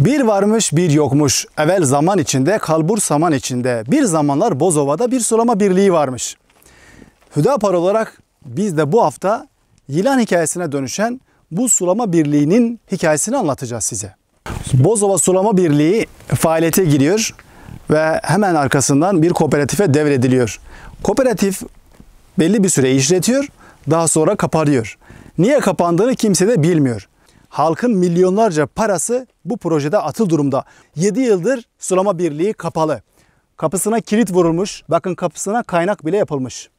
Bir varmış bir yokmuş. Evvel zaman içinde, kalbur saman içinde. Bir zamanlar Bozova'da bir sulama birliği varmış. Hüdapar olarak biz de bu hafta yılan hikayesine dönüşen bu sulama birliğinin hikayesini anlatacağız size. Bozova Sulama Birliği faaliyete giriyor ve hemen arkasından bir kooperatife devrediliyor. Kooperatif belli bir süre işletiyor, daha sonra kapanıyor. Niye kapandığını kimse de bilmiyor. Halkın milyonlarca parası bu projede atıl durumda. 7 yıldır sulama birliği kapalı. Kapısına kilit vurulmuş. Bakın kapısına kaynak bile yapılmış.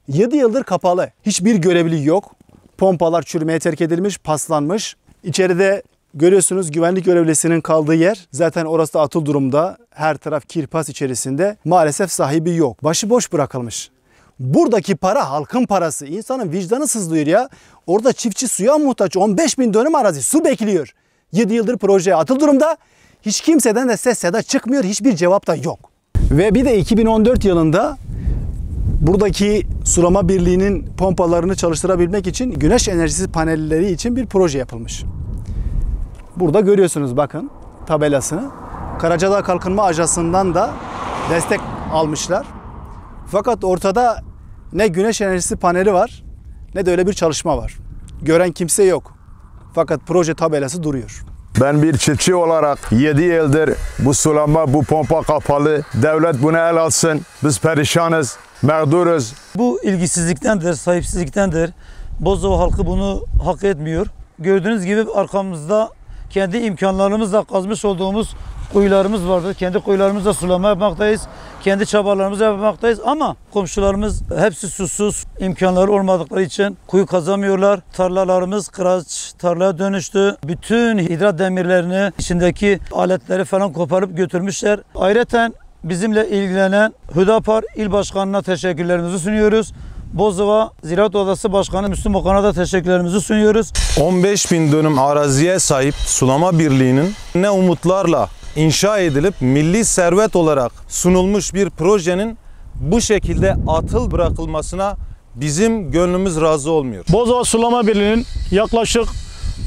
7 yıldır kapalı. Hiçbir görevli yok. Pompalar çürümeye terk edilmiş, paslanmış. İçeride görüyorsunuz güvenlik görevlisinin kaldığı yer. Zaten orası da atıl durumda. Her taraf kirpas içerisinde. Maalesef sahibi yok. Başıboş bırakılmış. Buradaki para halkın parası. İnsanın vicdanı sızlıyor ya. Orada çiftçi suya muhtaç. 15.000 dönüm arazi su bekliyor. 7 yıldır proje atıl durumda. Hiç kimseden de ses seda çıkmıyor. Hiçbir cevap da yok. Ve bir de 2014 yılında buradaki sulama birliğinin pompalarını çalıştırabilmek için güneş enerjisi panelleri için bir proje yapılmış. Burada görüyorsunuz bakın tabelasını. Karacadağ Kalkınma Ajansı'ndan da destek almışlar. Fakat ortada ne güneş enerjisi paneli var ne de öyle bir çalışma var. Gören kimse yok. Fakat proje tabelası duruyor. Ben bir çiftçi olarak 7 yıldır bu sulama, bu pompa kapalı. Devlet bunu el alsın. Biz perişanız, mağduruz. Bu ilgisizliktendir, sahipsizliktendir. Bozova halkı bunu hak etmiyor. Gördüğünüz gibi arkamızda kendi imkanlarımızla kazmış olduğumuz kuyularımız vardır. Kendi kuyularımızla sulama yapmaktayız. Kendi çabalarımızla yapmaktayız ama komşularımız hepsi susuz. İmkanları olmadıkları için kuyu kazamıyorlar. Tarlalarımız kıraç tarlaya dönüştü. Bütün hidrat demirlerini, içindeki aletleri falan koparıp götürmüşler. Ayrıca bizimle ilgilenen Hüdapar İl Başkanı'na teşekkürlerimizi sunuyoruz. Bozova Ziraat Odası Başkanı Müslüm Okan'a da teşekkürlerimizi sunuyoruz. 15.000 dönüm araziye sahip sulama birliğinin ne umutlarla inşa edilip milli servet olarak sunulmuş bir projenin bu şekilde atıl bırakılmasına bizim gönlümüz razı olmuyor. Bozova Sulama Birliği'nin yaklaşık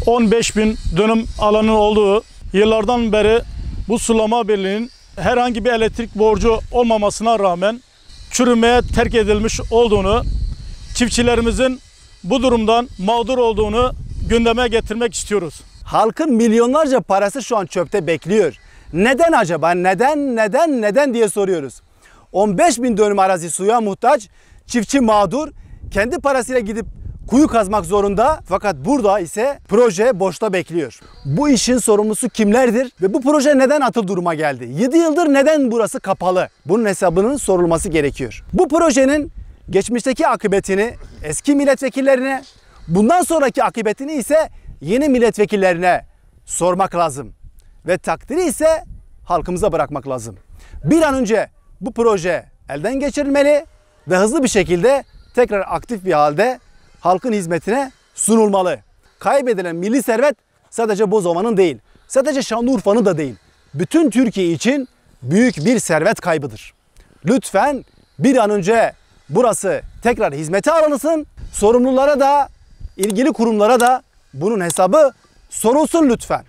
15.000 dönüm alanı olduğu yıllardan beri bu sulama birliğinin herhangi bir elektrik borcu olmamasına rağmen çürümeye terk edilmiş olduğunu, çiftçilerimizin bu durumdan mağdur olduğunu gündeme getirmek istiyoruz. Halkın milyonlarca parası şu an çöpte bekliyor. Neden acaba? Neden diye soruyoruz. 15.000 dönüm arazi suya muhtaç, çiftçi mağdur, kendi parasıyla gidip kuyu kazmak zorunda. Fakat burada ise proje boşta bekliyor. Bu işin sorumlusu kimlerdir ve bu proje neden atıl duruma geldi? 7 yıldır neden burası kapalı? Bunun hesabının sorulması gerekiyor. Bu projenin geçmişteki akıbetini eski milletvekillerine, bundan sonraki akıbetini ise yeni milletvekillerine sormak lazım. Ve takdiri ise halkımıza bırakmak lazım. Bir an önce bu proje elden geçirilmeli ve hızlı bir şekilde tekrar aktif bir halde halkın hizmetine sunulmalı. Kaybedilen milli servet sadece Bozova'nın değil, sadece Şanlıurfa'nın da değil. Bütün Türkiye için büyük bir servet kaybıdır. Lütfen bir an önce burası tekrar hizmete alınsın. Sorumlulara da, ilgili kurumlara da bunun hesabı sorulsun lütfen.